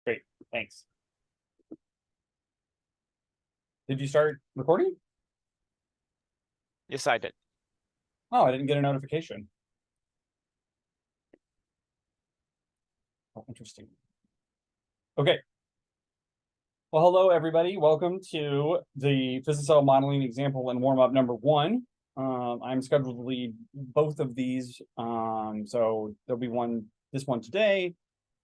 Great, thanks. Did you start recording? Yes, I did. Oh, I didn't get a notification. Oh, interesting. Okay. Well, hello, everybody. Welcome to the PhysiCell modeling example and warm-up number 1. I'm scheduled to lead both of these. So there'll be this one today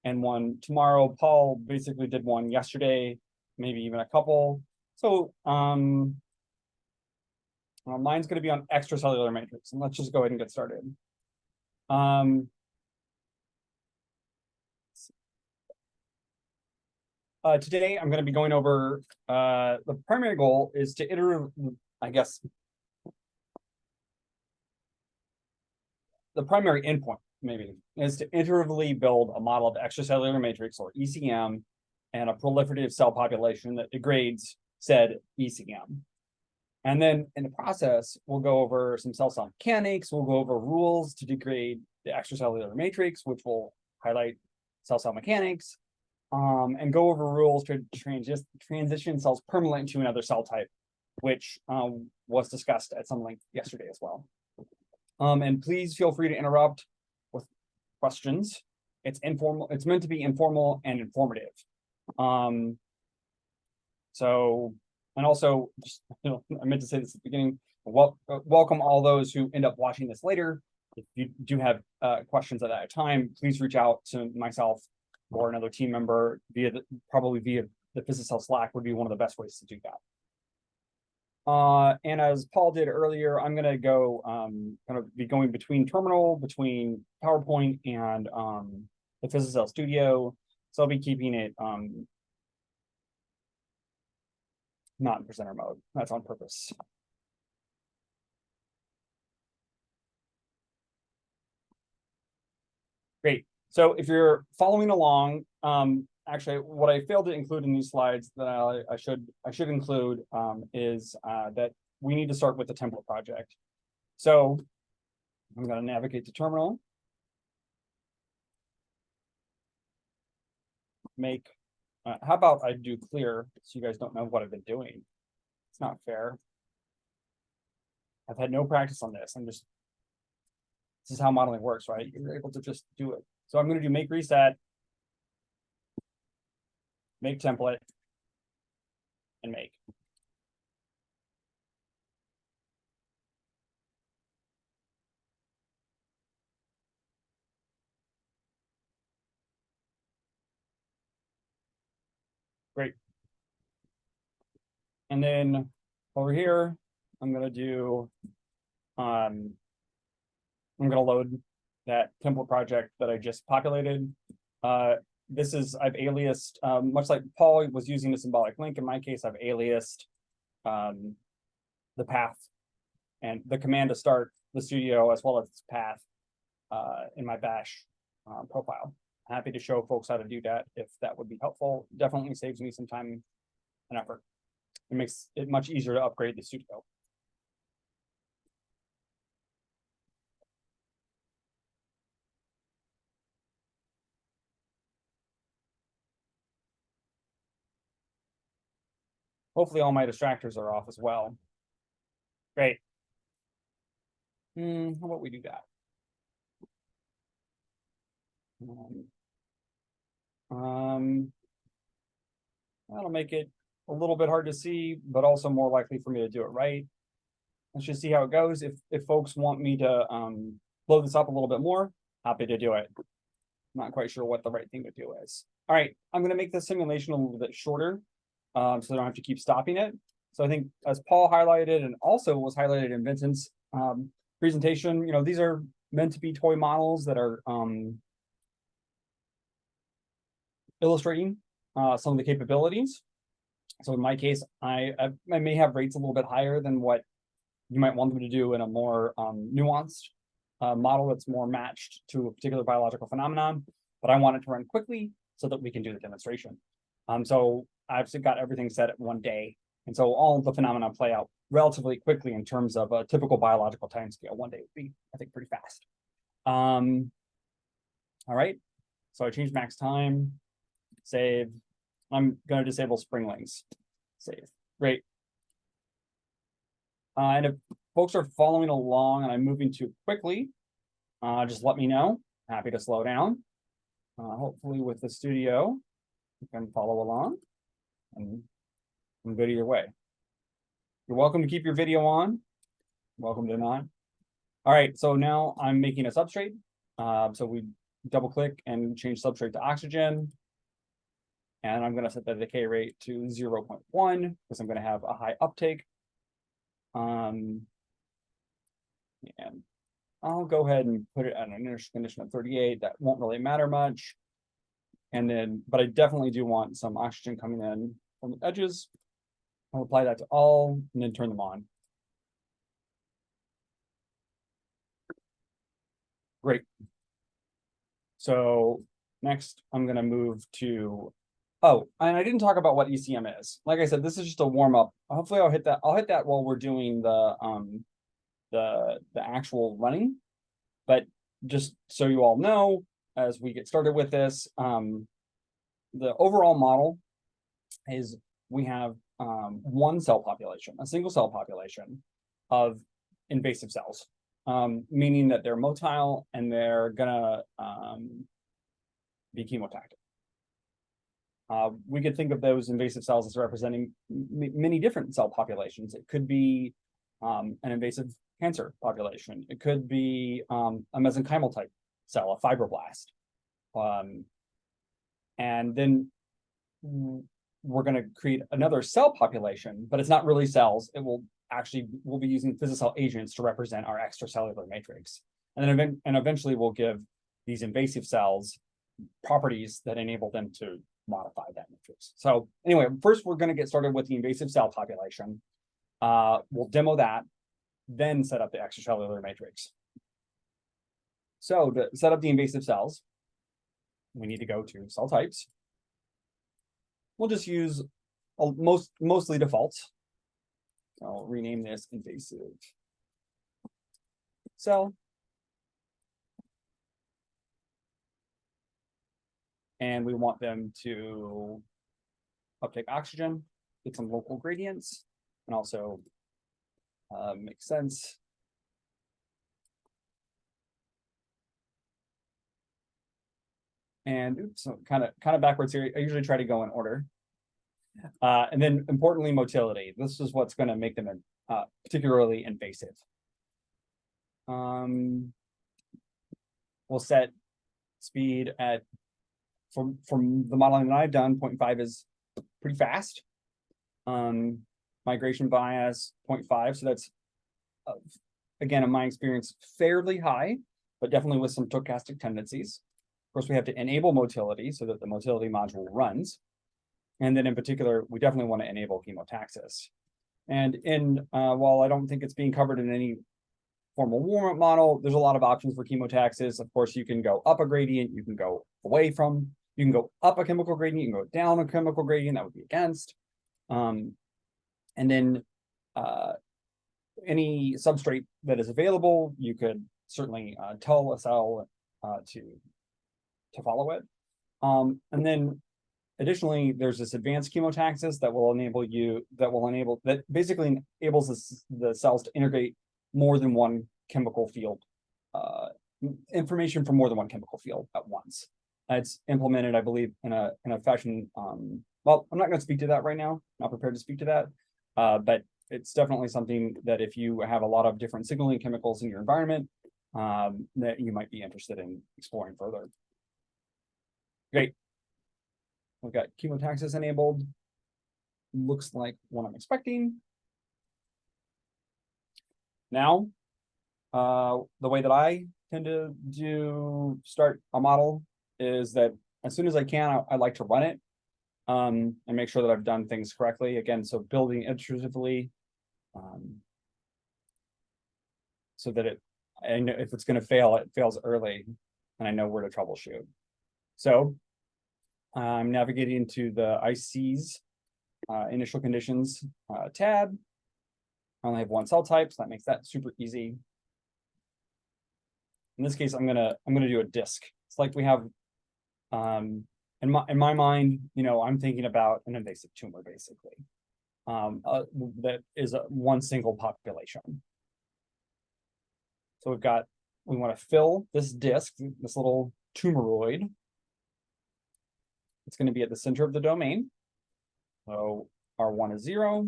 and one tomorrow. Paul basically did one yesterday, maybe even a couple. So mine's going to be on extracellular matrix, and let's just go ahead and get started. Today I'm going to be going over the primary goal is to the primary endpoint maybe is to iteratively build a model of extracellular matrix, or ECM, and a proliferative cell population that degrades said ECM. And then in the process, we'll go over some cell mechanics. We'll go over rules to degrade the extracellular matrix, which will highlight cell mechanics. And go over rules to transition cells permanently into another cell type, which was discussed at some length yesterday as well. And please feel free to interrupt with questions. It's informal. It's meant to be informal and informative. So, and also, just, I meant to say this at the beginning. Welcome all those who end up watching this later. If you do have questions at that time, please reach out to myself or another team member probably via the PhysiCell Slack would be one of the best ways to do that. And as Paul did earlier, I'm going to go kind of be going between PowerPoint and the PhysiCell Studio. So I'll be keeping it not in presenter mode. That's on purpose. Great. So if you're following along, actually, what I failed to include in these slides that I should include is that we need to start with the template project. So I'm going to navigate to terminal. How about I do clear so you guys don't know what I've been doing? It's not fair. I've had no practice on this. This is how modeling works, right? You're able to just do it. So I'm going to do make reset, make template, and make. Great. And then over here, I'm going to load that template project that I just populated. I've aliased, much like Paul was using a symbolic link. In my case, I've aliased the path and the command to start the studio as well as its path in my bash profile. Happy to show folks how to do that if that would be helpful. Definitely saves me some time and effort. It makes it much easier to upgrade the studio. Hopefully all my distractors are off as well. Great. How about we do that? That'll make it a little bit hard to see, but also more likely for me to do it right. Let's just see how it goes. If folks want me to blow this up a little bit more, happy to do it. I'm not quite sure what the right thing to do is. All right, I'm going to make the simulation a little bit shorter so I don't have to keep stopping it. So I think as Paul highlighted and also was highlighted in Vincent's presentation, these are meant to be toy models that are illustrating some of the capabilities. So in my case, I may have rates a little bit higher than what you might want them to do in a more nuanced model that's more matched to a particular biological phenomenon, but I want it to run quickly so that we can do the demonstration. So I've got everything set at 1 day. And so all of the phenomena play out relatively quickly in terms of a typical biological time scale. 1 day would be, I think, pretty fast. All right. So I changed max time Save. I'm going to disable spring links. Save. Great. And if folks are following along and I'm moving too quickly, just let me know. Happy to slow down. Hopefully with the studio, you can follow along and good either way. You're welcome to keep your video on. Welcome to not. All right, so now I'm making a substrate. So we double click and change substrate to oxygen. And I'm going to set the decay rate to 0.1 because I'm going to have a high uptake. And I'll go ahead and put it at an initial condition of 38. That won't really matter much. And then, but I definitely do want some oxygen coming in from the edges. I'll apply that to all and then turn them on. Great. So next I'm going to move to, oh, and I didn't talk about what ECM is. Like I said, this is just a warm up. Hopefully I'll hit that while we're doing the actual running. But just so you all know, as we get started with this, the overall model is we have one cell population, a single cell population of invasive cells, meaning that they're motile and they're gonna be chemotactic. We could think of those invasive cells as representing many different cell populations. It could be an invasive cancer population. It could be a mesenchymal type cell, a fibroblast. And then we're going to create another cell population, but it's not really cells. It will actually, we'll be using PhysiCell agents to represent our extracellular matrix. And then eventually we'll give these invasive cells properties that enable them to modify that matrix. So anyway, first we're going to get started with the invasive cell population. We'll demo that, then set up the extracellular matrix. So to set up the invasive cells, we need to go to cell types. We'll just use mostly defaults. I'll rename this invasive cell. And we want them to uptake oxygen, get some local gradients, and also make sense. And oops, so kind of backwards here. I usually try to go in order. And then importantly, motility. This is what's going to make them particularly invasive. We'll set speed at, from the modeling that I've done, 0.5 is pretty fast. Migration bias 0.5, so that's again, in my experience, fairly high, but definitely with some stochastic tendencies. Of course, we have to enable motility so that the motility module runs. And then in particular, we definitely want to enable chemotaxis. And while I don't think it's being covered in any formal warm-up model, there's a lot of options for chemotaxis. Of course, you can go up a gradient, you can go away from, you can go up a chemical gradient, you can go down a chemical gradient, that would be against. And then any substrate that is available, you could certainly tell a cell to follow it. And then additionally, there's this advanced chemotaxis that basically enables the cells to integrate more than one chemical field, information from more than one chemical field at once. It's implemented, I believe, in a fashion. Well, I'm not going to speak to that right now. Not prepared to speak to that, but it's definitely something that if you have a lot of different signaling chemicals in your environment, that you might be interested in exploring further. Great. We've got chemotaxis enabled. Looks like what I'm expecting. Now, the way that I tend to start a model is that as soon as I can, I like to run it and make sure that I've done things correctly. Again, so building iteratively so that I know if it's going to fail, it fails early and I know where to troubleshoot. So I'm navigating to the IC's initial conditions tab. I only have one cell type, so that makes that super easy. In this case, I'm gonna do a disk. It's like we have in my mind, I'm thinking about an invasive tumor, basically. That is one single population. So we want to fill this disc, this little tumoroid. It's going to be at the center of the domain. So R1 is 0,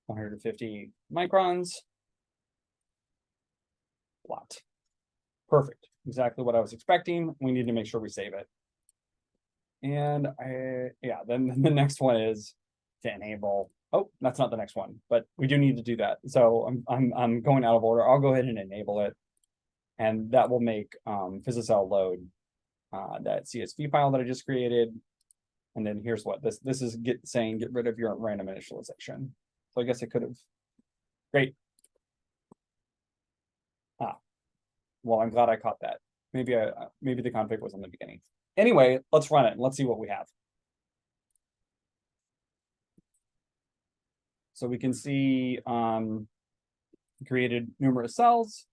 150 microns. Plot. Perfect. Exactly what I was expecting. We need to make sure we save it. And then the next one is to enable. Oh, that's not the next one, but we do need to do that. So I'm going out of order. I'll go ahead and enable it, and that will make PhysiCell load that CSV file that I just created. And then here's what this is saying: get rid of your random initialization. So I guess I could have. Great. Well, I'm glad I caught that. Maybe the config was in the beginning. Anyway, let's run it and let's see what we have. So we can see created numerous cells.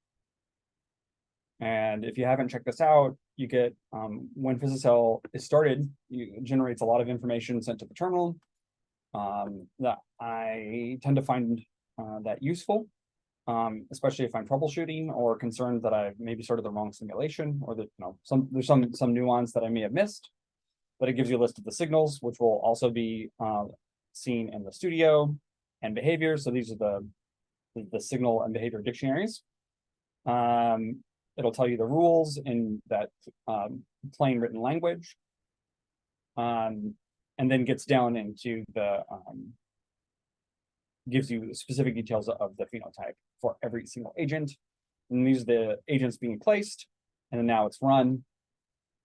And if you haven't checked this out, you get when PhysiCell is started, it generates a lot of information sent to the terminal that I tend to find that useful, especially if I'm troubleshooting or concerned that I've maybe started the wrong simulation, or that there's some nuance that I may have missed. But it gives you a list of the signals, which will also be seen in the studio, and behavior. So these are the signal and behavior dictionaries. It'll tell you the rules in that plain written language, and then gets down into the gives you specific details of the phenotype for every single agent. And these are the agents being placed, and then now it's run.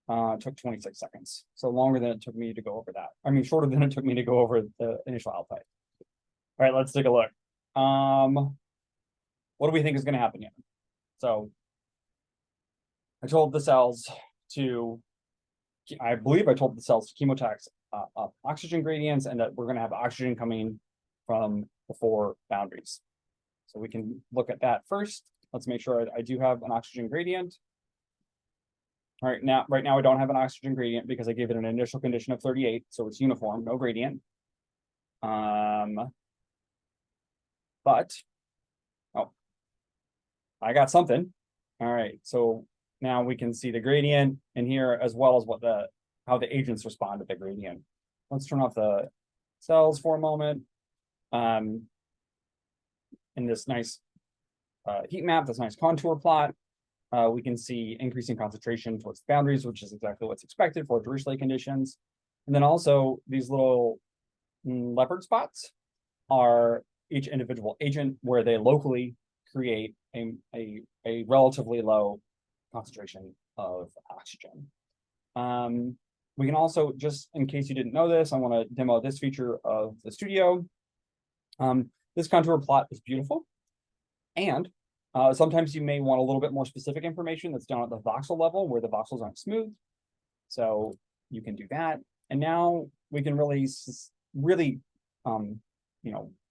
It took 26 seconds, so longer than it took me to go over that. I mean, shorter than it took me to go over the initial output. All right, let's take a look. What do we think is going to happen here? So I told the cells to, I believe I told the cells to chemotax oxygen gradients, and that we're going to have oxygen coming from the 4 boundaries. So we can look at that first. Let's make sure I do have an oxygen gradient. All right, right now I don't have an oxygen gradient because I gave it an initial condition of 38, so it's uniform, no gradient. But I got something. All right, so now we can see the gradient in here, as well as how the agents respond to the gradient. Let's turn off the cells for a moment. In this nice heat map, this nice contour plot, we can see increasing concentration towards the boundaries, which is exactly what's expected for Dirichlet conditions. And then also these little leopard spots are each individual agent where they locally create a relatively low concentration of oxygen. We can also, just in case you didn't know this, I want to demo this feature of the studio. This contour plot is beautiful, and sometimes you may want a little bit more specific information that's down at the voxel level where the voxels aren't smooth. So you can do that. And now we can really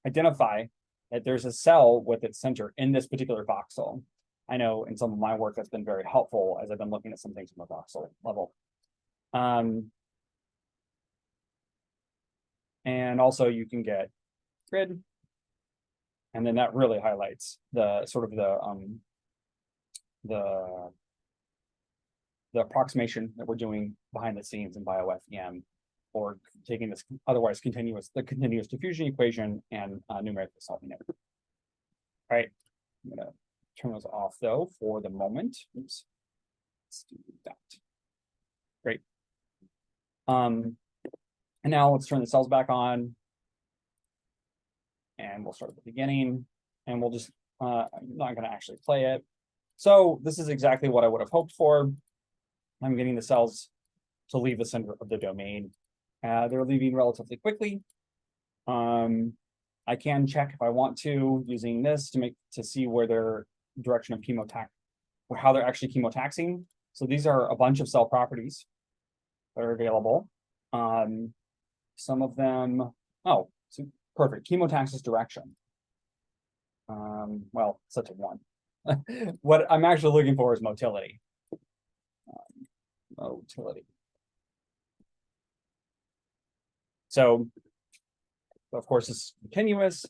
identify that there's a cell with its center in this particular voxel. I know in some of my work that's been very helpful as I've been looking at some things from the voxel level. And also you can get grid, and then that really highlights the sort of the approximation that we're doing behind the scenes in BioFEM, or taking this otherwise continuous diffusion equation and numerically solving it. All right, I'm gonna turn those off though for the moment. Oops, let's do that. Great. And now let's turn the cells back on, and we'll start at the beginning, and we'll just I'm not going to actually play it. So this is exactly what I would have hoped for. I'm getting the cells to leave the center of the domain. They're leaving relatively quickly. I can check if I want to using this to see where their direction of chemotax, or how they're actually chemotaxing. So these are a bunch of cell properties that are available. Some of them, so perfect, chemotaxis direction. Well, such a one. What I'm actually looking for is motility. Motility. So, of course, it's continuous,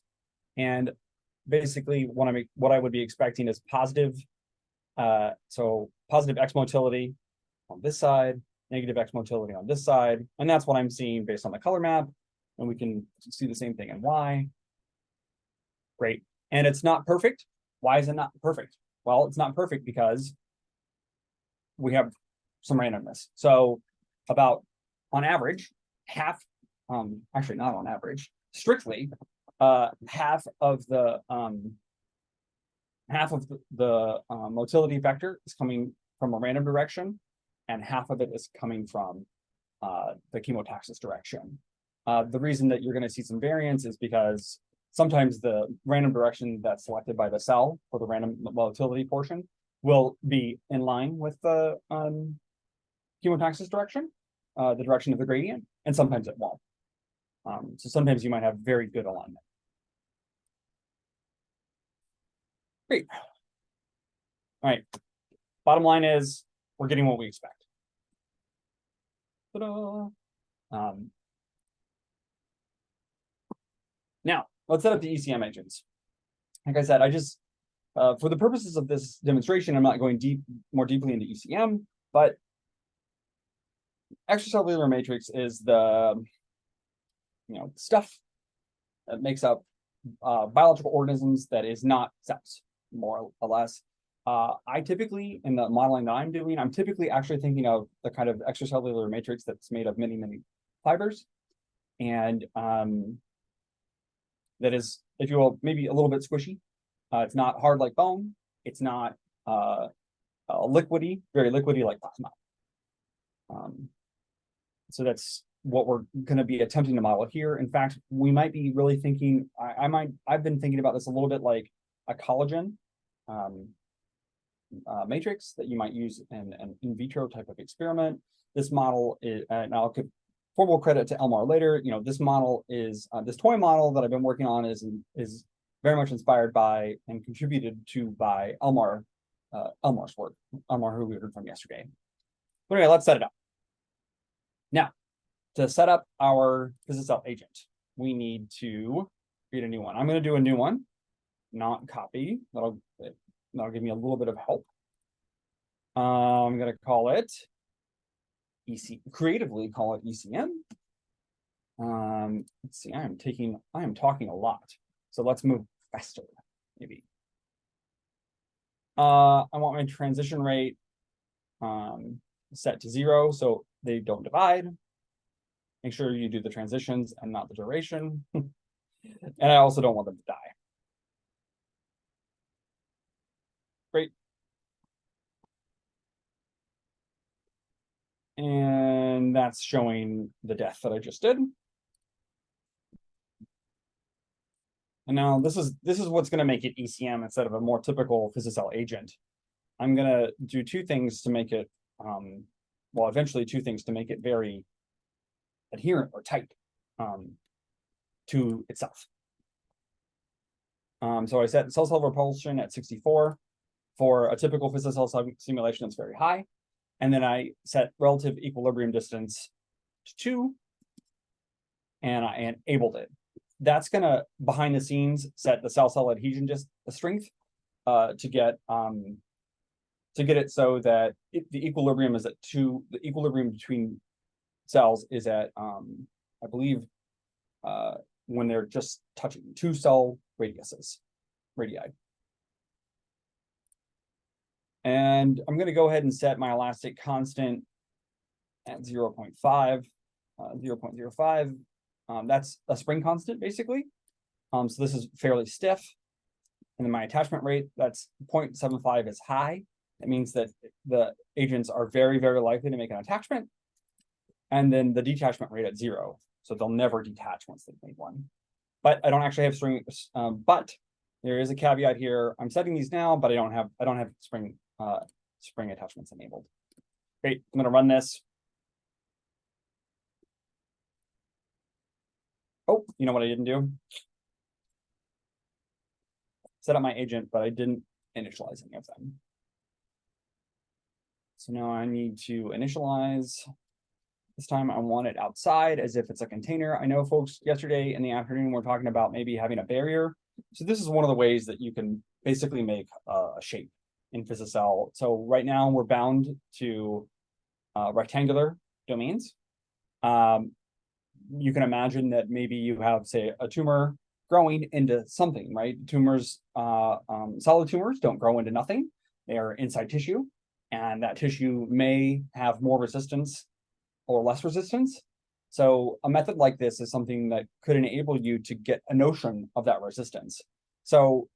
and basically what I would be expecting is positive. So positive X motility on this side, negative X motility on this side, and that's what I'm seeing based on the color map. And we can see the same thing in Y. Great. And it's not perfect. Why is it not perfect? Well, it's not perfect because we have some randomness. So about, on average, half, actually not on average, strictly, half of the motility vector is coming from a random direction, and half of it is coming from the chemotaxis direction. The reason that you're going to see some variance is because sometimes the random direction that's selected by the cell for the random motility portion will be in line with the chemotaxis direction, the direction of the gradient, and sometimes it won't. So sometimes you might have very good alignment. Great. All right. Bottom line is we're getting what we expect. Now, let's set up the ECM agents. Like I said, I just, for the purposes of this demonstration, I'm not going more deeply into ECM, but extracellular matrix is the stuff that makes up biological organisms that is not cells, more or less. I typically, in the modeling that I'm doing, I'm typically actually thinking of the kind of extracellular matrix that's made of many, many fibers. And that is, if you will, maybe a little bit squishy. It's not hard like bone. It's not liquidy, very liquidy like plasma. So that's what we're going to be attempting to model here. In fact, we might be really thinking, I've been thinking about this a little bit like a collagen matrix that you might use in an in vitro type of experiment. This model is, and I'll give formal credit to Elmar later. This model is, this toy model that I've been working on is very much inspired by and contributed to by Elmar's work, Elmar, who we heard from yesterday. But anyway, let's set it up. Now, to set up our PhysiCell agent, we need to create a new one. I'm going to do a new one, not copy. That'll give me a little bit of help. I'm going to call it creatively call it ECM. Let's see, I am talking a lot. So let's move faster, maybe. I want my transition rate set to 0 so they don't divide. Make sure you do the transitions and not the duration. And I also don't want them to die. Great. And that's showing the death that I just did. And now this is what's going to make it ECM instead of a more typical PhysiCell agent. I'm going to do two things to make it, well, eventually two things to make it very adherent or tight to itself. So I set cell-cell repulsion at 64. For a typical PhysiCell simulation, it's very high. And then I set relative equilibrium distance to 2, and I enabled it. That's gonna, behind the scenes, set the cell-cell adhesion strength to get it so that the equilibrium is at 2. The equilibrium between cells is at, I believe, when they're just touching 2 cell radii. And I'm going to go ahead and set my elastic constant at 0.5, 0.05. That's a spring constant, basically. So this is fairly stiff. And then my attachment rate, that's 0.75 is high. That means that the agents are very, very likely to make an attachment. And then the detachment rate at 0. So they'll never detach once they've made one. But I don't actually have string, but there is a caveat here. I'm setting these now, but I don't have spring attachments enabled. Great, I'm going to run this. Oh, you know what I didn't do? Set up my agent, but I didn't initialize any of them. So now I need to initialize This time I want it outside as if it's a container. I know folks yesterday in the afternoon were talking about maybe having a barrier. So this is one of the ways that you can basically make a shape in PhysiCell. So right now we're bound to rectangular domains. You can imagine that maybe you have, say, a tumor growing into something, right? Tumors, solid tumors don't grow into nothing. They are inside tissue, and that tissue may have more resistance or less resistance. So a method like this is something that could enable you to get a notion of that resistance. So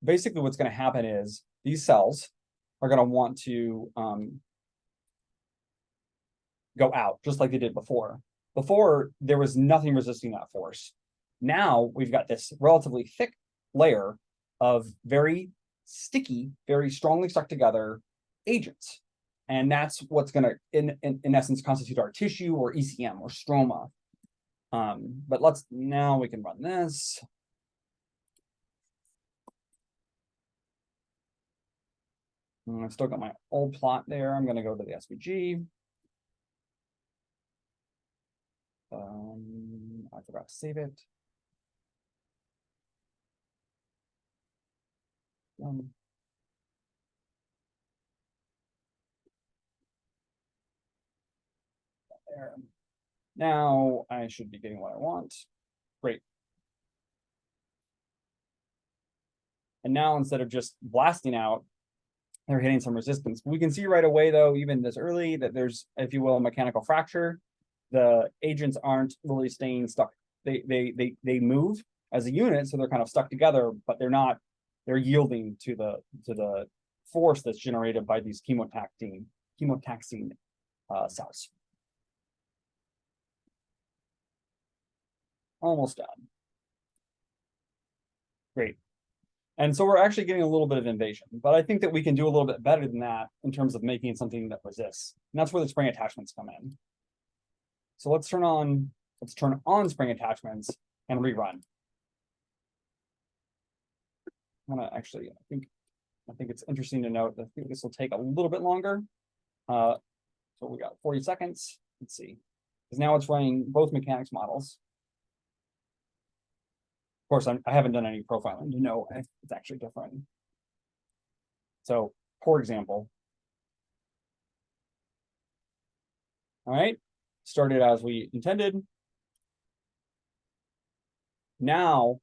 basically what's going to happen is these cells are going to want to go out just like they did before. Before, there was nothing resisting that force. Now we've got this relatively thick layer of very sticky, very strongly stuck together agents. And that's what's going to, in essence, constitute our tissue or ECM or stroma. But now we can run this. I've still got my old plot there. I'm going to go to the SVG. I forgot to save it. There. Now I should be getting what I want. Great. And now instead of just blasting out, they're hitting some resistance. We can see right away, though, even this early, that there's, if you will, a mechanical fracture. The agents aren't really staying stuck. They move as a unit, so they're kind of stuck together, but they're yielding to the force that's generated by these chemotaxine cells. Almost done. Great. And so we're actually getting a little bit of invasion, but I think that we can do a little bit better than that in terms of making something that resists. And that's where the spring attachments come in. So let's turn on spring attachments and rerun. I'm gonna actually, I think it's interesting to note that I think this will take a little bit longer. So we got 40 seconds. Let's see, because now it's running both mechanics models. Of course, I haven't done any profiling to know if it's actually different. So, for example, all right, started as we intended. Now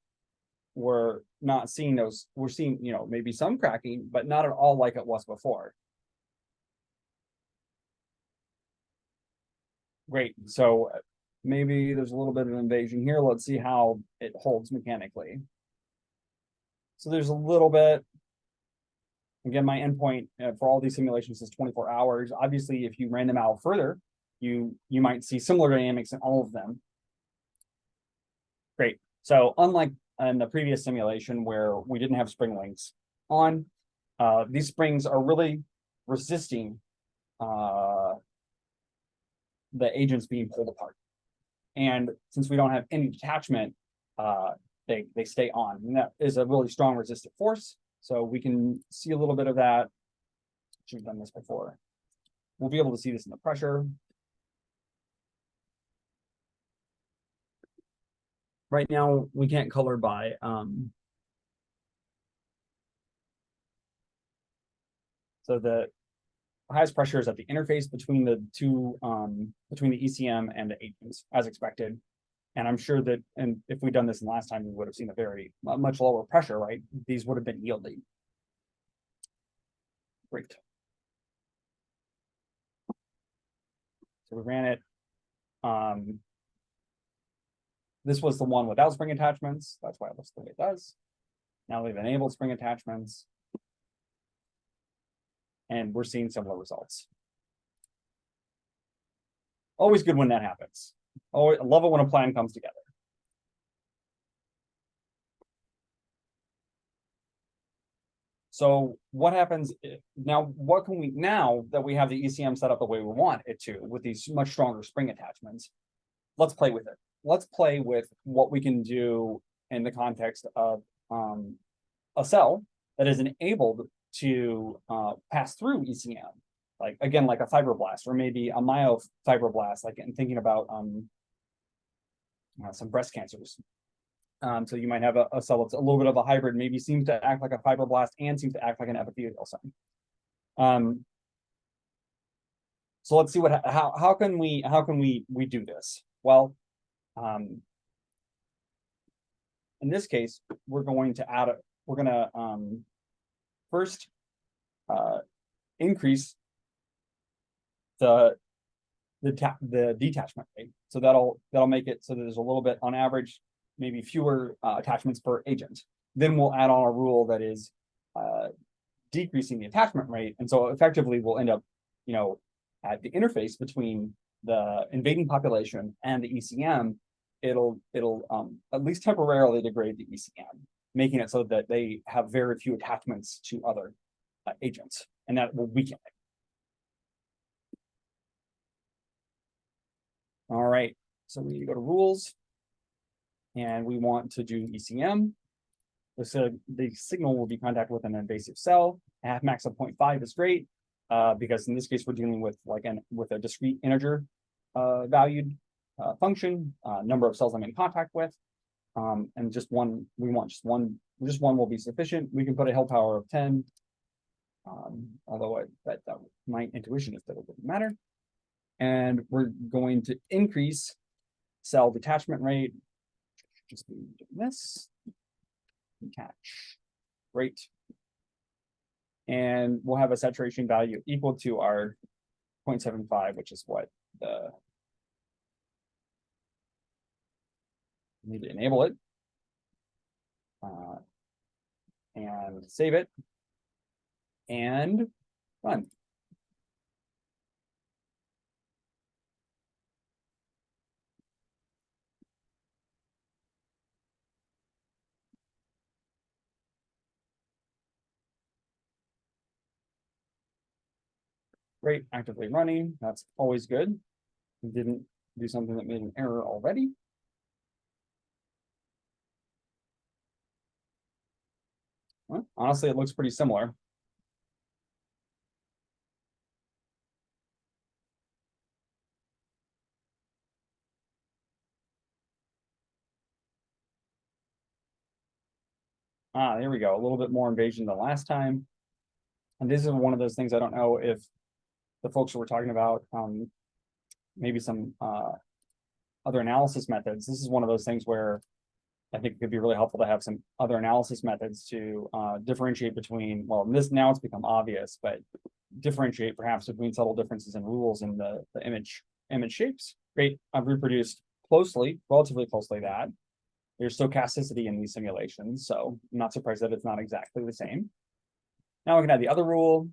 we're not seeing those. We're seeing, maybe some cracking, but not at all like it was before. Great. So maybe there's a little bit of invasion here. Let's see how it holds mechanically. So there's a little bit. Again, my endpoint for all these simulations is 24 hours. Obviously, if you ran them out further, you might see similar dynamics in all of them. Great. So unlike in the previous simulation where we didn't have spring links on, these springs are really resisting the agents being pulled apart. And since we don't have any detachment, they stay on. And that is a really strong resistive force. So we can see a little bit of that. Should have done this before. We'll be able to see this in the pressure. Right now, we can't color by so the highest pressure is at the interface between the two, between the ECM and the agents, as expected. And I'm sure that, and if we'd done this last time, we would have seen a much lower pressure, right? These would have been yielding. Great. So we ran it. This was the one without spring attachments. That's why it looks the way it does. Now we've enabled spring attachments. And we're seeing similar results. Always good when that happens. Oh, I love it when a plan comes together. So what happens now? What can we, now that we have the ECM set up the way we want it to, with these much stronger spring attachments, let's play with it. Let's play with what we can do in the context of a cell that is enabled to pass through ECM. like again, like a fibroblast or maybe a myofibroblast, like in thinking about some breast cancers. So you might have a cell that's a little bit of a hybrid, maybe seems to act like a fibroblast and seems to act like an epithelial cell. So let's see how can we do this? Well, in this case, we're going to first increase the detachment rate. So that'll make it so that there's a little bit on average, maybe fewer attachments per agent. Then we'll add on a rule that is decreasing the attachment rate. And so effectively we'll end up, at the interface between the invading population and the ECM, it'll at least temporarily degrade the ECM, making it so that they have very few attachments to other agents, and that will weaken it. All right, so we need to go to rules, and we want to do ECM. So the signal will be contact with an invasive cell. A half max of 0.5 is great, because in this case we're dealing with with a discrete integer valued function, number of cells I'm in contact with, and just one. We want just one will be sufficient. We can put a Hill power of 10, although my intuition is that it doesn't matter. And we're going to increase cell detachment rate. Just be doing this. Detach. Great. And we'll have a saturation value equal to our 0.75, which is what we need to enable it. And save it. And run. Great, actively running. That's always good. We didn't do something that made an error already. Well, honestly, it looks pretty similar. There we go. A little bit more invasion than last time. And this is one of those things I don't know if the folks who were talking about maybe some other analysis methods. This is one of those things where I think it could be really helpful to have some other analysis methods to differentiate between, well, now it's become obvious, but differentiate perhaps between subtle differences in rules in the image shapes. Great, I've reproduced relatively closely that. There's stochasticity in these simulations, so I'm not surprised that it's not exactly the same. Now we can add the other rule.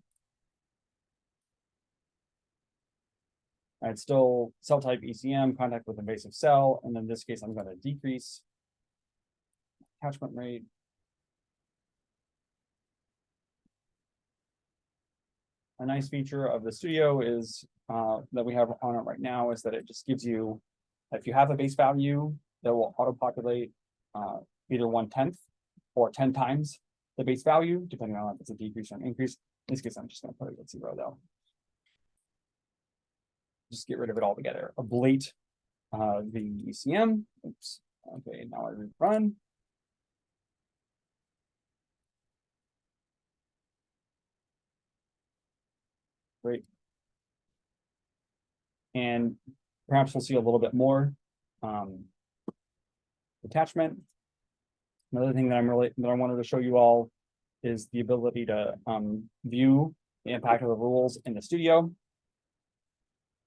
It's still cell type ECM, contact with invasive cell, and in this case, I'm going to decrease attachment rate. A nice feature of the studio is that we have on it right now is that it just gives you, if you have a base value, that will auto-populate either 1/10 or 10 times the base value, depending on if it's a decrease or an increase. In this case, I'm just going to put it at 0 though. Just get rid of it altogether. Ablate the ECM. Oops. Okay, now I rerun. Great. And perhaps we'll see a little bit more attachment. Another thing that I wanted to show you all is the ability to view the impact of the rules in the studio.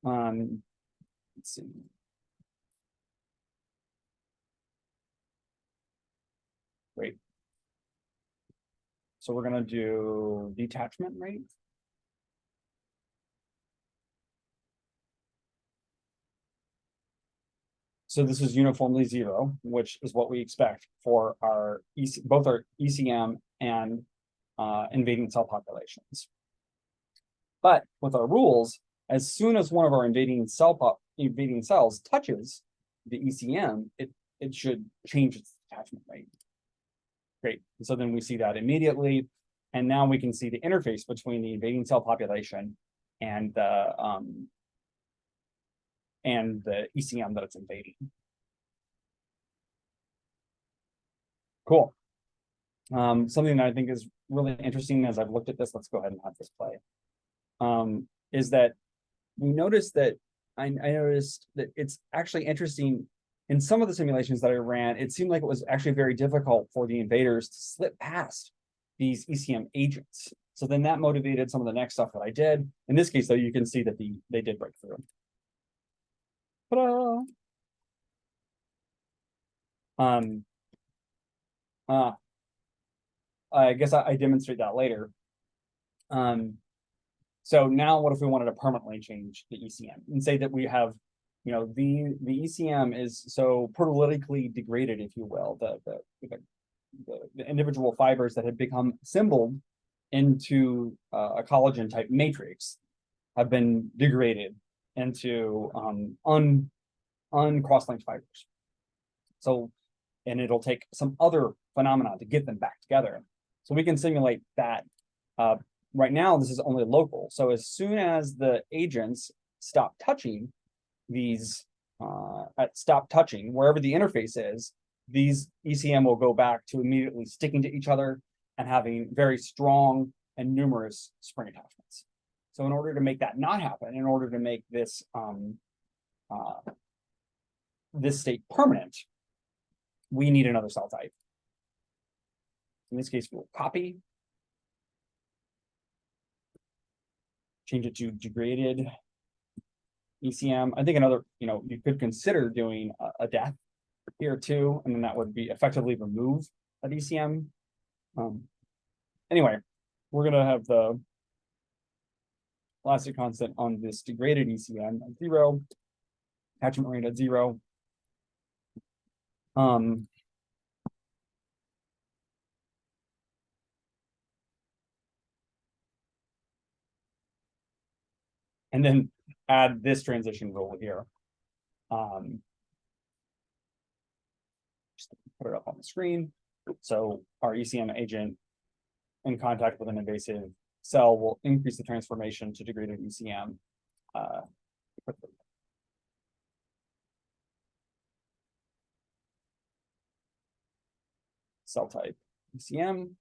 Let's see. Great. So we're going to do detachment rate. So this is uniformly 0, which is what we expect for our both our ECM and invading cell populations. But with our rules, as soon as one of our invading cells touches the ECM, it should change its attachment rate. Great. So then we see that immediately. And now we can see the interface between the invading cell population and the ECM that it's invading. Cool. Something that I think is really interesting as I've looked at this, let's go ahead and have this play, is that we noticed that I noticed that it's actually interesting in some of the simulations that I ran, it seemed like it was actually very difficult for the invaders to slip past these ECM agents. So then that motivated some of the next stuff that I did. In this case, though, you can see that they did break through. Ta-da! I guess I demonstrate that later. So now what if we wanted to permanently change the ECM and say that we have, you know, the ECM is so proteolytically degraded, if you will, the individual fibers that had become assembled into a collagen type matrix have been degraded into uncross-linked fibers. So, and it'll take some other phenomena to get them back together. So we can simulate that. Right now, this is only local. So as soon as the agents stop touching these, stop touching wherever the interface is, these ECM will go back to immediately sticking to each other and having very strong and numerous spring attachments. So in order to make that not happen, in order to make this this state permanent, we need another cell type. In this case, we'll copy, change it to degraded ECM. I think another, you know, you could consider doing a death here too, and then that would be effectively remove that ECM. Anyway, we're gonna have the elastic constant on this degraded ECM at 0, attachment rate at 0. And then add this transition rule here. Just put it up on the screen. So our ECM agent in contact with an invasive cell will increase the transformation to degraded ECM quickly. Cell type ECM.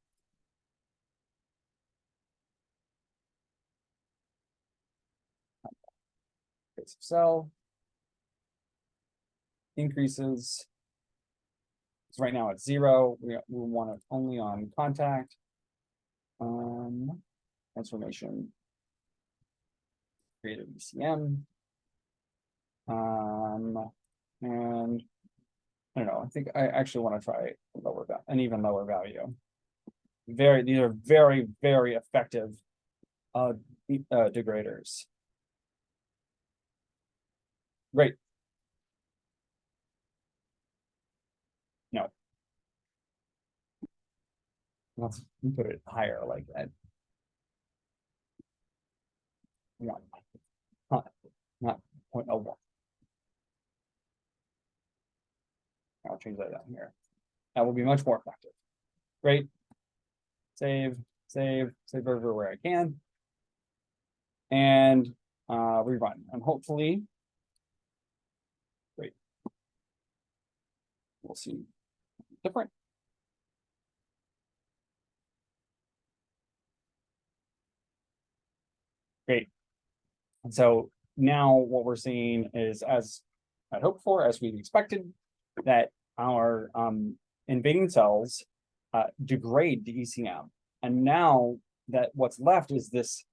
Cell increases. So right now it's 0. We want it only on contact. Transformation created ECM. And I don't know. I think I actually want to try an even lower value. These are very, very effective degraders. Great. No. Let's put it higher like that. 1. Not 0.01. I'll change that down here. That will be much more effective. Great. Save everywhere I can. And rerun. And hopefully, great. We'll see different. Great. And so now what we're seeing is, as I'd hoped for, as we expected, that our invading cells degrade the ECM. And now that what's left is this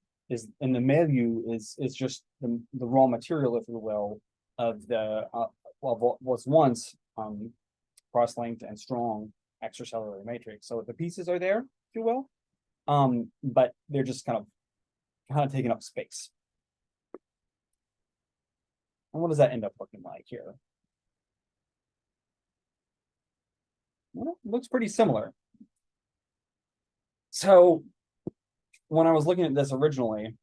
in the milieu is just the raw material, if you will, of the what was once cross-linked and strong extracellular matrix. So the pieces are there, if you will, but they're just kind of taking up space. And what does that end up looking like here? Well, it looks pretty similar. So when I was looking at this originally,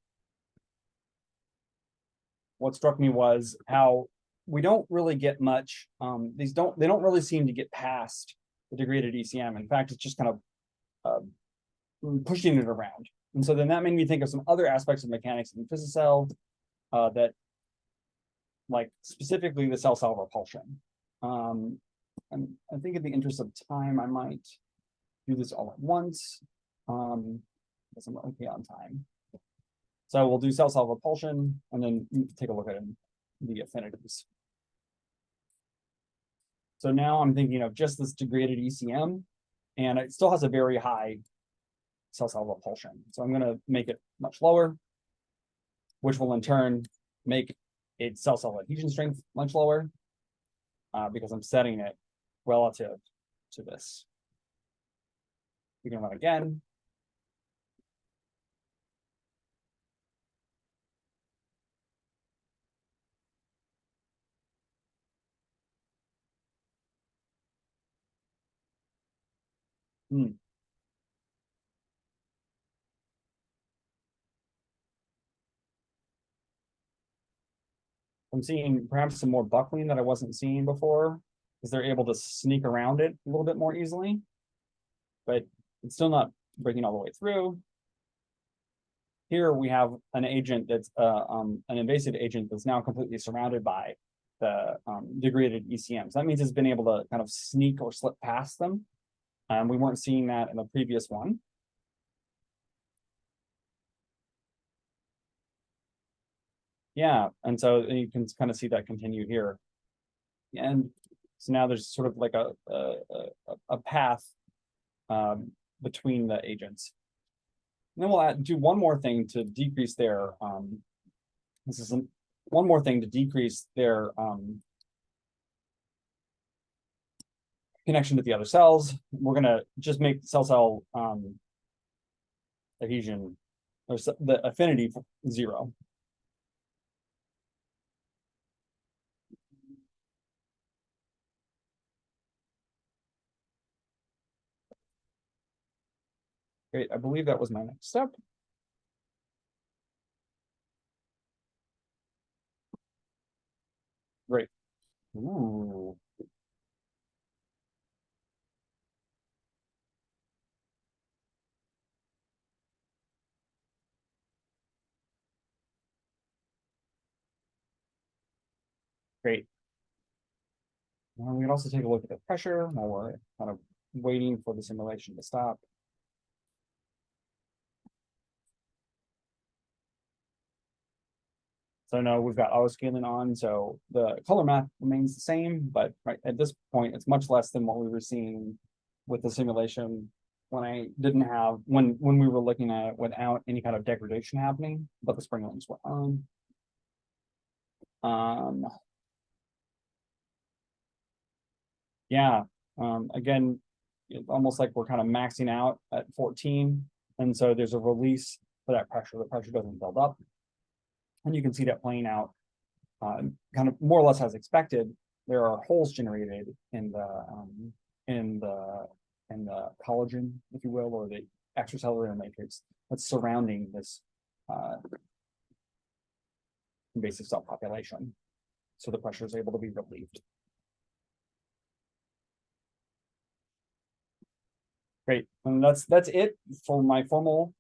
what struck me was how we don't really get much. They don't really seem to get past the degraded ECM. In fact, it's just kind of pushing it around. And so then that made me think of some other aspects of mechanics in PhysiCell that, like specifically the cell-cell repulsion. And I think in the interest of time, I might do this all at once. Because I'm okay on time. So we'll do cell-cell repulsion and then take a look at the affinities. So now I'm thinking of just this degraded ECM, and it still has a very high cell-cell repulsion. So I'm going to make it much lower, which will in turn make its cell-cell adhesion strength much lower because I'm setting it relative to this. We can run again. I'm seeing perhaps some more buckling that I wasn't seeing before, because they're able to sneak around it a little bit more easily, but it's still not breaking all the way through. Here we have an agent that's an invasive agent that's now completely surrounded by the degraded ECMs. That means it's been able to kind of sneak or slip past them. We weren't seeing that in the previous one. Yeah, and so you can kind of see that continue here. And so now there's sort of like a path between the agents. And then we'll do one more thing to decrease their one more thing to decrease their connection to the other cells. We're gonna just make cell-cell adhesion or the affinity 0. Great, I believe that was my next step. Great. Ooh. Great. And we can also take a look at the pressure while we're kind of waiting for the simulation to stop. So now we've got auto scaling on, so the color map remains the same, but right at this point, it's much less than what we were seeing with the simulation when I didn't have when we were looking at it without any kind of degradation happening, but the spring links were on. Yeah, again, it's almost like we're kind of maxing out at 14, and so there's a release for that pressure. The pressure doesn't build up, and you can see that playing out kind of more or less as expected. There are holes generated in the collagen, if you will, or the extracellular matrix that's surrounding this invasive cell population. So the pressure is able to be relieved. Great, and that's it for my formal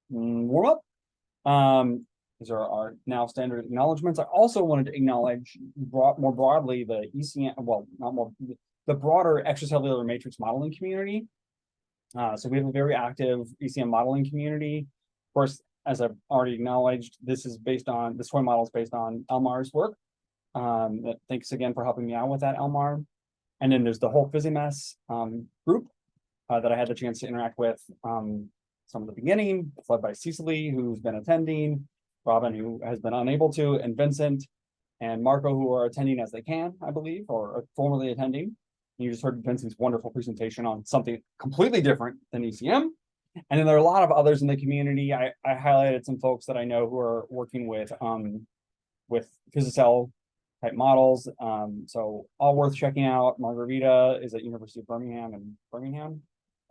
warm-up. These are our now standard acknowledgements. I also wanted to acknowledge more broadly the ECM, well, not more, the broader extracellular matrix modeling community. So we have a very active ECM modeling community. Of course, as I've already acknowledged, this toy model is based on Elmar's work. Thanks again for helping me out with that, Elmar. And then there's the whole PhysiMess group that I had the chance to interact with from the beginning, led by Cecily, who's been attending, Robin, who has been unable to, and Vincent and Marco, who are attending as they can, I believe, or are formerly attending. You just heard Vincent's wonderful presentation on something completely different than ECM. And then there are a lot of others in the community. I highlighted some folks that I know who are working with PhysiCell type models. So all worth checking out. Margarita is at University of Birmingham in Birmingham,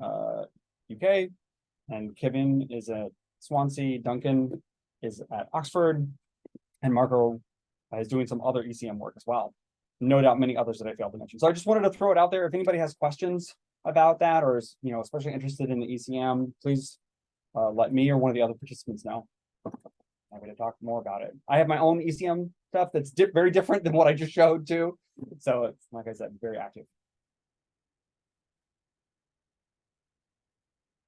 UK. And Kevin is at Swansea. Duncan is at Oxford. And Marco is doing some other ECM work as well. No doubt many others that I failed to mention. So I just wanted to throw it out there. If anybody has questions, about that, or is, especially interested in the ECM, please let me or one of the other participants know. Happy to talk more about it. I have my own ECM stuff that's very different than what I just showed too. So it's, like I said, very active.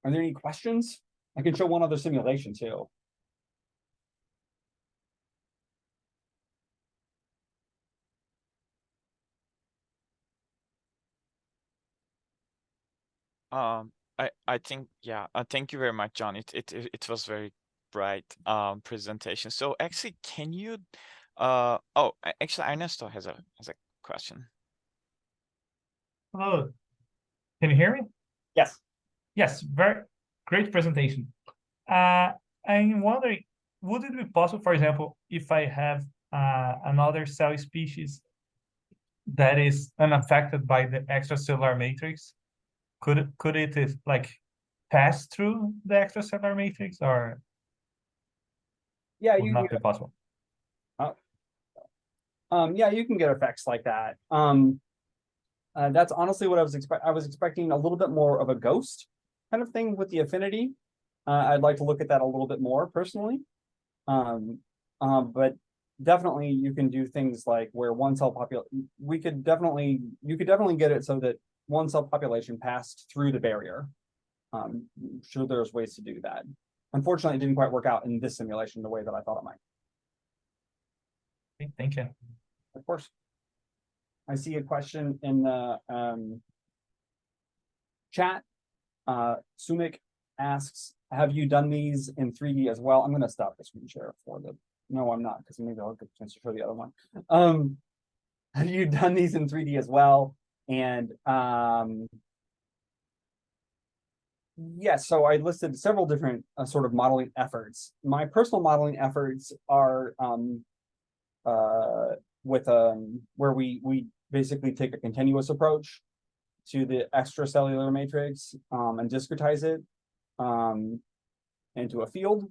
Are there any questions? I can show one other simulation too. I think, yeah, thank you very much, John. It was very bright presentation. So actually, can you actually Ernesto has a question. Hello, can you hear me? Yes. Yes, very great presentation. I'm wondering, would it be possible, for example, if I have another cell species that is unaffected by the extracellular matrix, could it like pass through the extracellular matrix, or Yeah, would not be possible? Yeah, you can get effects like that. That's honestly what I was expecting a little bit more of a ghost kind of thing with the affinity. I'd like to look at that a little bit more personally. But definitely you can do things like where one cell population, you could definitely get it so that one cell population passed through the barrier. Sure, there's ways to do that. Unfortunately, it didn't quite work out in this simulation the way that I thought it might. Okay, thank you. Of course. I see a question in the chat. Sumik asks, have you done these in 3D as well? I'm going to stop the screen share for the, no, I'm not, because maybe I'll get a chance to show the other one. Have you done these in 3D as well? And yes, so I listed several different sort of modeling efforts. My personal modeling efforts are with where we basically take a continuous approach to the extracellular matrix and discretize it into a field.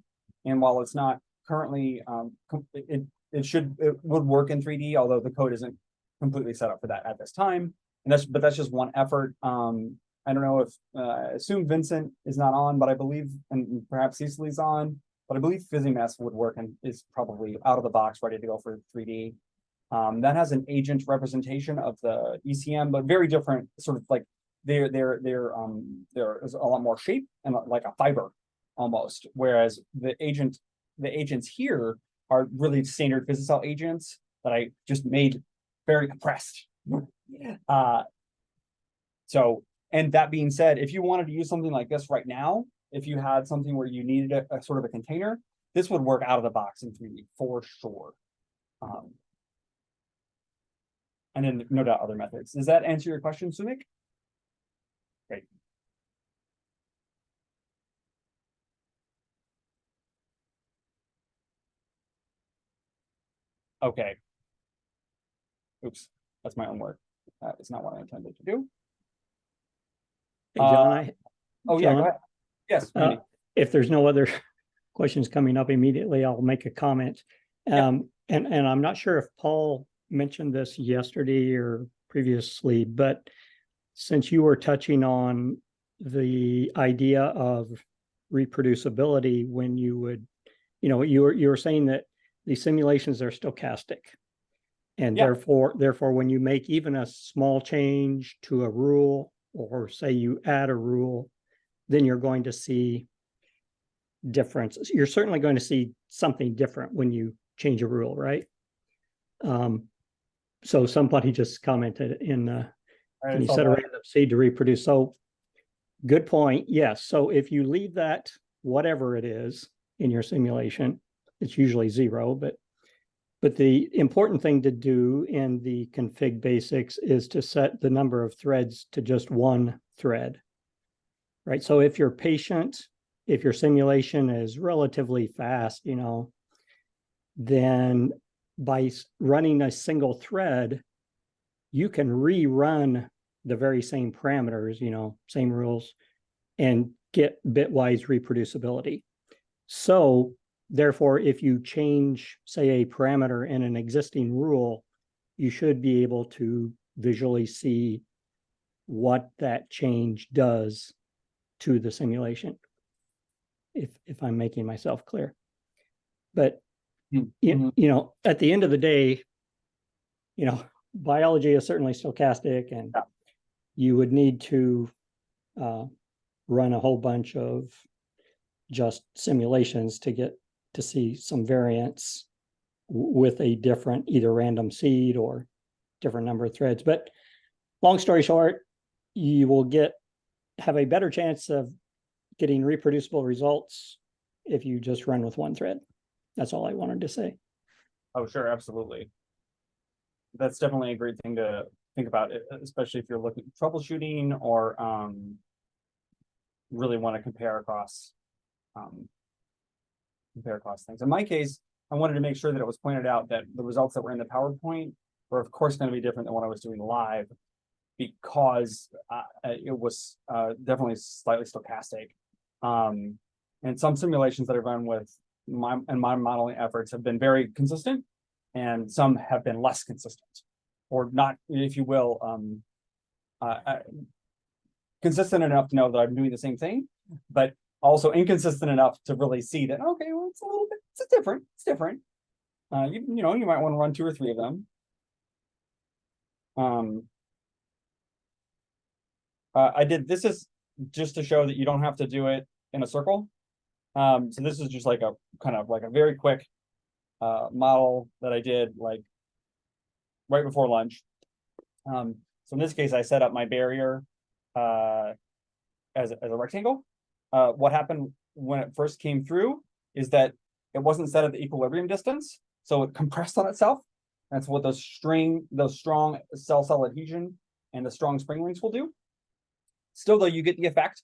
And while it's not currently, it would work in 3D, although the code isn't completely set up for that at this time. And but that's just one effort. I don't know if I assume Vincent is not on, but I believe, and perhaps Cecily's on, but I believe PhysiMess would work and is probably out of the box, ready to go for 3D. That has an agent representation of the ECM, but very different, sort of like there is a lot more shape and like a fiber almost. Whereas the agents here are really standard PhysiCell agents that I just made very compressed. So, and that being said, if you wanted to use something like this right now, if you had something where you needed a sort of a container, this would work out of the box in 3D for sure. And then no doubt other methods. Does that answer your question, Sumik? Great. Okay. Oops, that's my own work. That is not what I intended to do. Hey, John, yeah, go ahead. Yes, if there's no other questions coming up immediately, I'll make a comment. And I'm not sure if Paul mentioned this yesterday or previously, but since you were touching on the idea of reproducibility, when you would, you were saying that the simulations are stochastic. And therefore, when you make even a small change to a rule, or say you add a rule, then you're going to see differences. You're certainly going to see something different when you change a rule, right? So somebody just commented in can you set a random seed to reproduce? So good point. Yes. So if you leave that, whatever it is in your simulation, it's usually 0, but the important thing to do in the config basics is to set the number of threads to just one thread, right? So if you're patient, if your simulation is relatively fast, then by running a single thread, you can rerun the very same parameters, same rules, and get bitwise reproducibility. So therefore, if you change, say, a parameter in an existing rule, you should be able to visually see what that change does to the simulation. If I'm making myself clear. But you know, at the end of the day, you know, biology is certainly stochastic, and you would need to run a whole bunch of just simulations to see some variance with a different either random seed or different number of threads. But long story short, you will have a better chance of getting reproducible results if you just run with one thread. That's all I wanted to say. Oh, sure, absolutely. That's definitely a great thing to think about, especially if you're looking at troubleshooting or really want to compare across things. In my case, I wanted to make sure that it was pointed out that the results that were in the PowerPoint were of course going to be different than what I was doing live, because it was definitely slightly stochastic. And some simulations that I've run with my modeling efforts have been very consistent, and some have been less consistent, or not, if you will, consistent enough to know that I'm doing the same thing, but also inconsistent enough to really see that, okay, well, it's a little bit, it's different. You know, you might want to run 2 or 3 of them. This is just to show that you don't have to do it in a circle. So this is just like a kind of like a very quick model that I did like right before lunch. So in this case, I set up my barrier as a rectangle. What happened when it first came through is that it wasn't set at the equilibrium distance, so it compressed on itself. That's what those strong cell adhesion and the strong spring links will do. Still, though, you get the effect,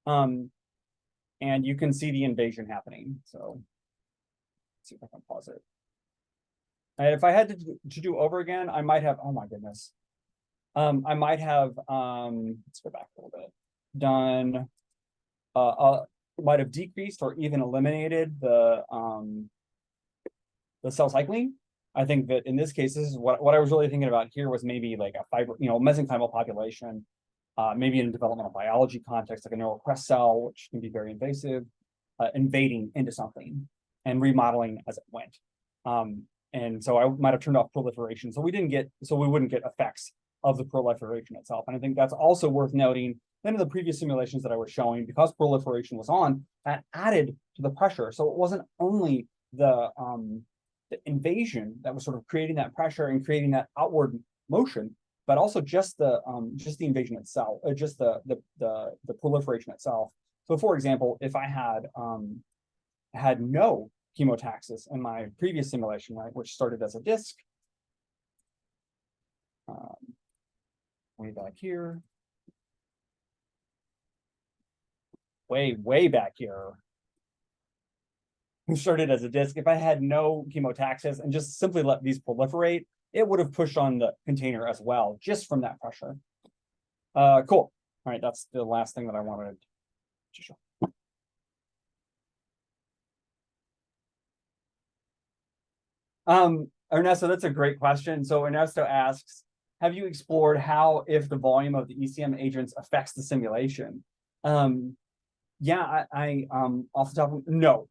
and you can see the invasion happening. So let's see if I can pause it. And if I had to do over again, I might have, oh my goodness. I might have, let's go back a little bit, done, might have decreased or even eliminated the cell cycling. I think that in this case, this is what I was really thinking about here was maybe like a mesenchymal population, maybe in a developmental biology context, like a neural crest cell, which can be very invasive, invading into something and remodeling as it went. And so I might have turned off proliferation, so we wouldn't get effects of the proliferation itself. And I think that's also worth noting. Then in the previous simulations that I was showing, because proliferation was on, that added to the pressure. So it wasn't only the invasion that was sort of creating that pressure and creating that outward motion, but also just the invasion itself, just the proliferation itself. So for example, if I had no chemotaxis in my previous simulation, right, which started as a disk, way back here, way back here, started as a disk. If I had no chemotaxis and just simply let these proliferate, it would have pushed on the container as well, just from that pressure. Cool. All right, that's the last thing that I wanted to show. Ernesto, that's a great question. So Ernesto asks, have you explored how, if the volume of the ECM agents affects the simulation? Yeah, I off the top of no.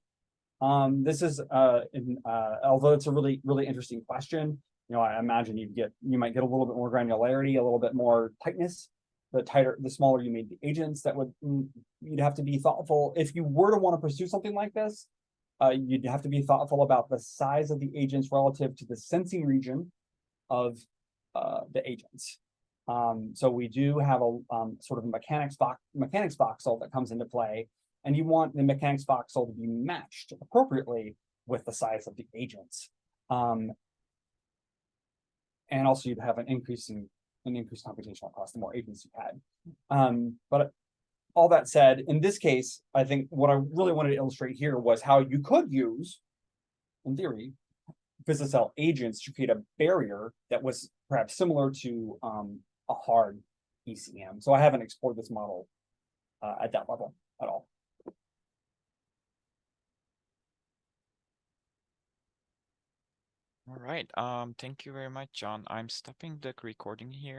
This is although it's a really interesting question, you know, I imagine you might get a little bit more granularity, a little bit more tightness. The smaller you made the agents, that would you'd have to be thoughtful. If you were to want to pursue something like this, you'd have to be thoughtful about the size of the agents relative to the sensing region of the agents. So we do have a sort of mechanics voxel that comes into play, and you want the mechanics voxel to be matched appropriately with the size of the agents. And also you'd have an increased computational cost the more agents you had. But all that said, in this case, I think what I really wanted to illustrate here was how you could use, in theory, PhysiCell agents to create a barrier that was perhaps similar to a hard ECM. So I haven't explored this model at that level at all. All right. Thank you very much, John. I'm stopping the recording here.